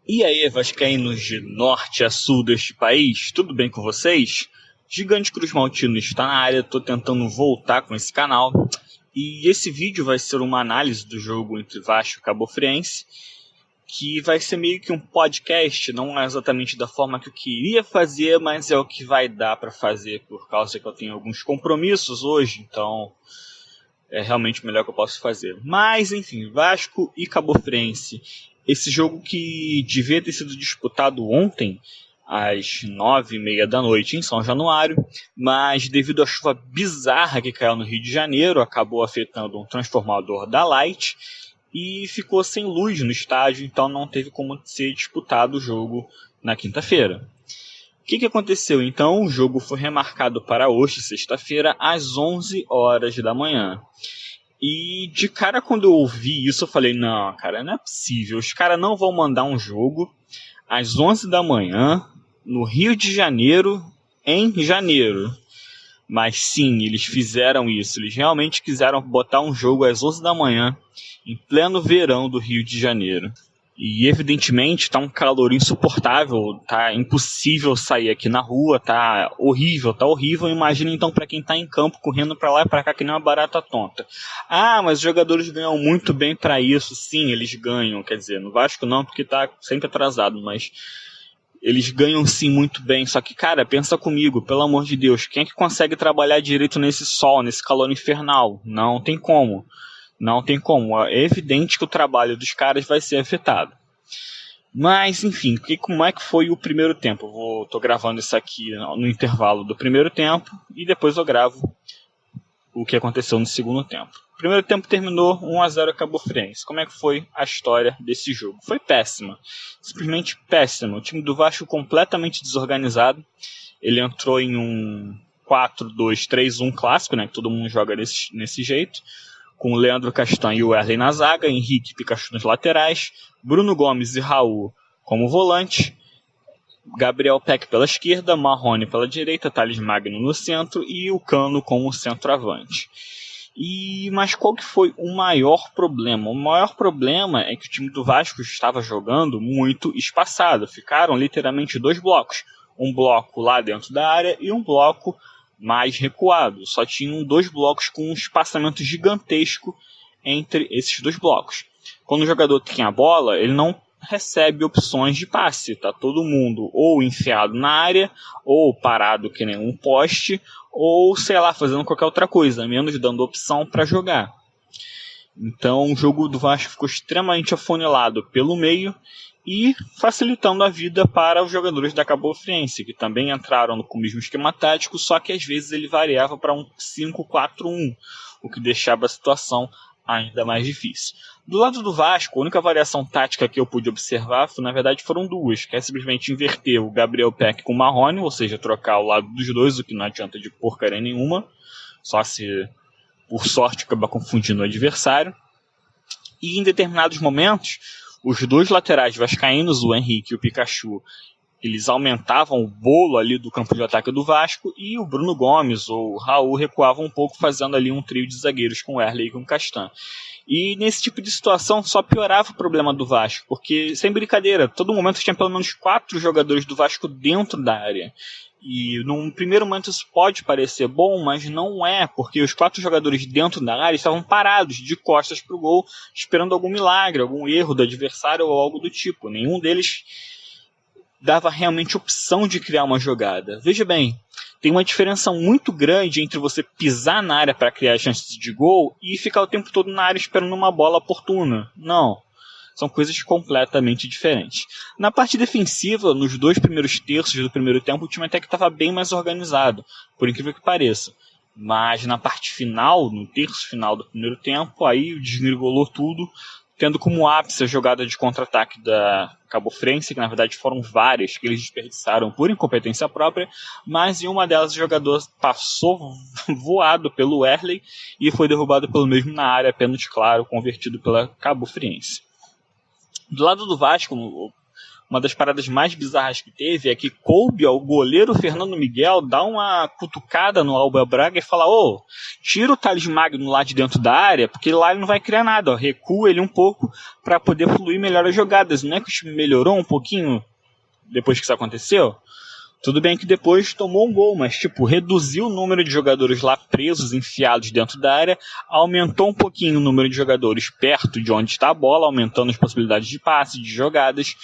E aí, vascaínos de norte a sul deste país, tudo bem com vocês? Gigante Cruz Maltino está na área, estou tentando voltar com esse canal. E esse vídeo vai ser uma análise do jogo entre Vasco e Cabo Friense, que vai ser meio que um podcast, não é exatamente da forma que eu queria fazer, mas é o que vai dar para fazer, por causa que eu tenho alguns compromissos hoje, então é realmente o melhor que eu posso fazer. Mas, enfim, Vasco e Cabo Friense. Esse jogo que devia ter sido disputado ontem, às 9h30 da noite, em São Januário, mas devido à chuva bizarra que caiu no Rio de Janeiro, acabou afetando um transformador da Light e ficou sem luz no estádio, então não teve como ser disputado o jogo na quinta-feira. O que aconteceu? Então, o jogo foi remarcado para hoje, sexta-feira, às 11 horas da manhã. E de cara, quando eu ouvi isso, eu falei, não, cara, não é possível. Os caras não vão mandar um jogo às 11 da manhã, no Rio de Janeiro, em janeiro. Mas sim, eles fizeram isso. Eles realmente quiseram botar um jogo às 11 da manhã, em pleno verão do Rio de Janeiro. E evidentemente tá um calor insuportável, tá impossível sair aqui na rua, tá horrível. Imagina então para quem tá em campo correndo para lá e para cá que nem uma barata tonta. Ah, mas os jogadores ganham muito bem para isso. Sim, eles ganham, quer dizer, no Vasco não, porque tá sempre atrasado, mas eles ganham sim muito bem. Só que, cara, pensa comigo, pelo amor de Deus, quem é que consegue trabalhar direito nesse sol, nesse calor infernal? Não tem como. Não tem como. É evidente que o trabalho dos caras vai ser afetado. Mas, enfim, como é que foi o primeiro tempo? Tô gravando isso aqui no intervalo do primeiro tempo e depois eu gravo o que aconteceu no segundo tempo. O primeiro tempo terminou 1-0 Cabo Friense. Como é que foi a história desse jogo? Foi péssima. Simplesmente péssima. O time do Vasco completamente desorganizado. Ele entrou em um 4-2-3-1 clássico, né? Que todo mundo joga nesse jeito. Com o Leandro Castan e o Wesley na zaga, Henrique e Pikachu nas laterais, Bruno Gomes e Raul como volante, Gabriel Peck pela esquerda, Marrone pela direita, Thales Magno no centro e o Cano como centroavante. Mas qual que foi o maior problema? O maior problema é que o time do Vasco estava jogando muito espaçado. Ficaram literalmente dois blocos. Um bloco lá dentro da área e um bloco mais recuado. Só tinham dois blocos com um espaçamento gigantesco entre esses dois blocos. Quando o jogador tem a bola, ele não recebe opções de passe. Tá todo mundo ou enfiado na área, ou parado que nem um poste, ou, sei lá, fazendo qualquer outra coisa, menos dando opção para jogar. Então o jogo do Vasco ficou extremamente afunilado pelo meio e facilitando a vida para os jogadores da Cabo Friense, que também entraram com o mesmo esquema tático, só que às vezes ele variava para um 5-4-1, o que deixava a situação ainda mais difícil. Do lado do Vasco, a única variação tática que eu pude observar, na verdade, foram duas, que é simplesmente inverter o Gabriel Peck com o Marrone, ou seja, trocar o lado dos dois, o que não adianta de porcaria nenhuma, só se, por sorte, acabar confundindo o adversário. E em determinados momentos, os dois laterais vascaínos, o Henrique e o Pikachu, eles aumentavam o bolo ali do campo de ataque do Vasco e o Bruno Gomes ou o Raul recuavam um pouco, fazendo ali um trio de zagueiros com o Wesley e com o Castan. E nesse tipo de situação só piorava o problema do Vasco, porque, sem brincadeira, todo momento tinha pelo menos 4 jogadores do Vasco dentro da área. E num primeiro momento isso pode parecer bom, mas não é, porque os 4 jogadores dentro da área estavam parados, de costas para o gol, esperando algum milagre, algum erro do adversário ou algo do tipo. Nenhum deles dava realmente opção de criar uma jogada. Veja bem, tem uma diferença muito grande entre você pisar na área para criar chances de gol e ficar o tempo todo na área esperando uma bola oportuna. Não. São coisas completamente diferentes. Na parte defensiva, nos 2 primeiros terços do primeiro tempo, o time até que estava bem mais organizado, por incrível que pareça. Mas na parte final, no terço final do primeiro tempo, aí desgringolou tudo, tendo como ápice a jogada de contra-ataque da Cabo Friense, que na verdade foram várias que eles desperdiçaram por incompetência própria, mas em uma delas o jogador passou voado pelo Wesley e foi derrubado pelo mesmo na área, pênalti claro, convertido pela Cabo Friense. Do lado do Vasco, uma das paradas mais bizarras que teve é que coube ao goleiro Fernando Miguel dar uma cutucada no Alba Braga e falar: ô, tira o Thales Magno lá de dentro da área, porque lá ele não vai criar nada, ó, recua ele um pouco para poder fluir melhor as jogadas. Não é que o time melhorou um pouquinho depois que isso aconteceu? Tudo bem que depois tomou um gol, mas reduziu o número de jogadores lá presos, enfiados dentro da área, aumentou um pouquinho o número de jogadores perto de onde está a bola, aumentando as possibilidades de passe, de jogadas,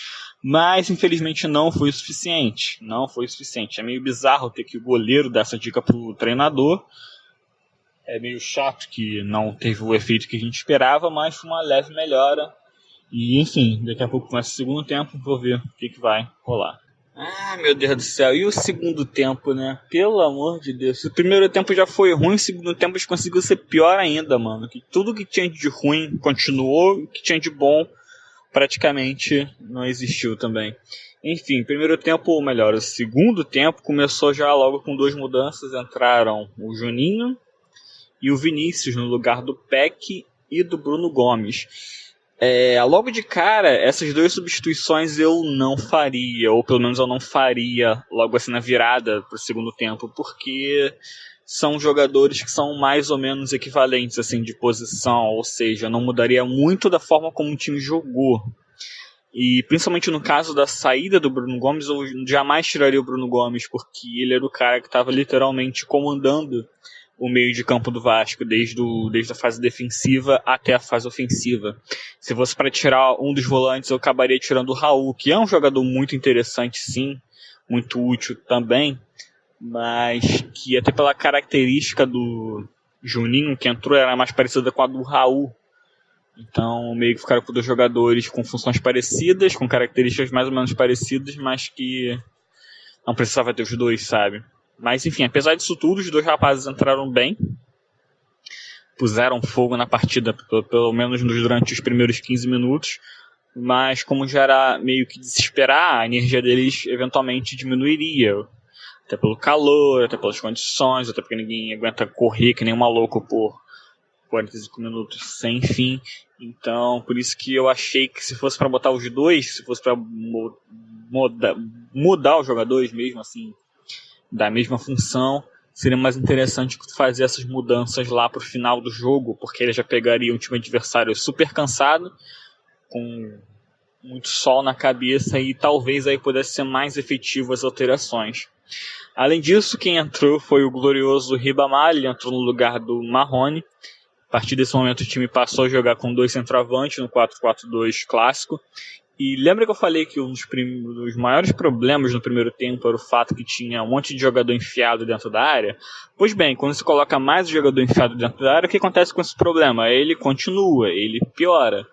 mas infelizmente não foi o suficiente. Não foi o suficiente. É meio bizarro ter que o goleiro dar essa dica para o treinador. É meio chato que não teve o efeito que a gente esperava, mas foi uma leve melhora. E enfim, daqui a pouco começa o segundo tempo, vou ver o que vai rolar. Ah, meu Deus do céu, e o segundo tempo, né? Pelo amor de Deus. O primeiro tempo já foi ruim, o segundo tempo conseguiu ser pior ainda, mano. Que tudo que tinha de ruim continuou, o que tinha de bom praticamente não existiu também. Enfim, primeiro tempo, ou melhor, o segundo tempo começou já logo com 2 mudanças. Entraram o Juninho e o Vinícius no lugar do Peck e do Bruno Gomes. Logo de cara, essas 2 substituições eu não faria, ou pelo menos eu não faria logo assim na virada para o segundo tempo, porque são jogadores que são mais ou menos equivalentes assim de posição, ou seja, não mudaria muito da forma como o time jogou. E principalmente no caso da saída do Bruno Gomes, eu jamais tiraria o Bruno Gomes, porque ele era o cara que estava literalmente comandando o meio de campo do Vasco, desde a fase defensiva até a fase ofensiva. Se fosse para tirar um dos volantes, eu acabaria tirando o Raul, que é um jogador muito interessante, sim, muito útil também, mas que até pela característica do Juninho, que entrou, era mais parecida com a do Raul. Então, meio que ficaram com 2 jogadores com funções parecidas, com características mais ou menos parecidas, mas que não precisava ter os 2, sabe? Mas enfim, apesar disso tudo, os 2 rapazes entraram bem, puseram fogo na partida, pelo menos durante os primeiros 15 minutos, mas como já era meio que de se esperar, a energia deles eventualmente diminuiria, até pelo calor, até pelas condições, até porque ninguém aguenta correr que nem um maluco por 45 minutos sem fim. Então, por isso que eu achei que se fosse para botar os 2, se fosse para mudar os jogadores mesmo assim, da mesma função, seria mais interessante fazer essas mudanças lá para o final do jogo, porque ele já pegaria um time adversário super cansado, com muito sol na cabeça, e talvez aí pudesse ser mais efetivo as alterações. Além disso, quem entrou foi o glorioso Ribamar, ele entrou no lugar do Marrone. A partir desse momento o time passou a jogar com 2 centroavantes no 4-4-2 clássico. E lembra que eu falei que um dos maiores problemas no primeiro tempo era o fato que tinha um monte de jogador enfiado dentro da área? Pois bem, quando você coloca mais jogador enfiado dentro da área, o que acontece com esse problema? Ele continua, ele piora.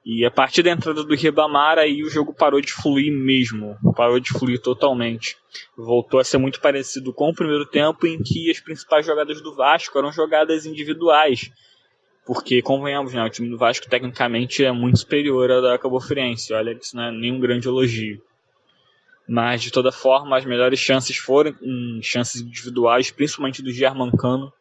E a partir da entrada do Ribamar, aí o jogo parou de fluir mesmo, parou de fluir totalmente. Voltou a ser muito parecido com o primeiro tempo, em que as principais jogadas do Vasco eram jogadas individuais. Porque, convenhamos, né, o time do Vasco tecnicamente é muito superior ao da Cabo Friense. Olha que isso não é nenhum grande elogio. Mas, de toda forma, as melhores chances foram em chances individuais, principalmente do Germancano,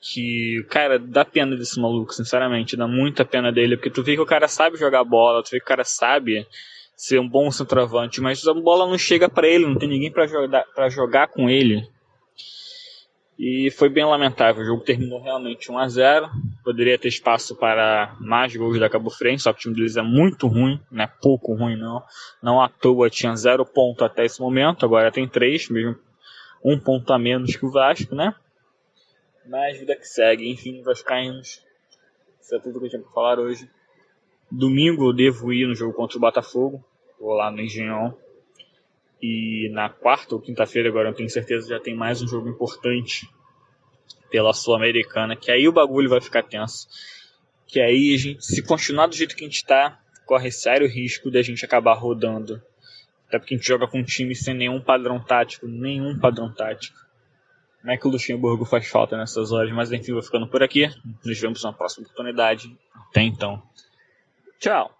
que, cara, dá pena desse maluco, sinceramente. Dá muita pena dele, porque tu vê que o cara sabe jogar bola, tu vê que o cara sabe ser um bom centroavante, mas a bola não chega pra ele, não tem ninguém pra jogar com ele. E foi bem lamentável, o jogo terminou realmente 1-0, poderia ter espaço para mais gols da Cabo Friense, só que o time deles é muito ruim, não é pouco ruim não à toa tinha 0 ponto até esse momento, agora tem 3, mesmo 1 ponto a menos que o Vasco, né? Mas vida que segue, enfim, vascaínos, isso é tudo que eu tinha para falar hoje. Domingo eu devo ir no jogo contra o Botafogo, vou lá no Engenhão. E na quarta ou quinta-feira, agora eu tenho certeza, já tem mais um jogo importante pela Sul-Americana, que aí o bagulho vai ficar tenso. Que aí a gente, se continuar do jeito que a gente tá, corre sério risco de a gente acabar rodando. Até porque a gente joga com um time sem nenhum padrão tático. Não é que o Luxemburgo faz falta nessas horas, mas enfim, vou ficando por aqui. Nos vemos na próxima oportunidade. Até então. Tchau!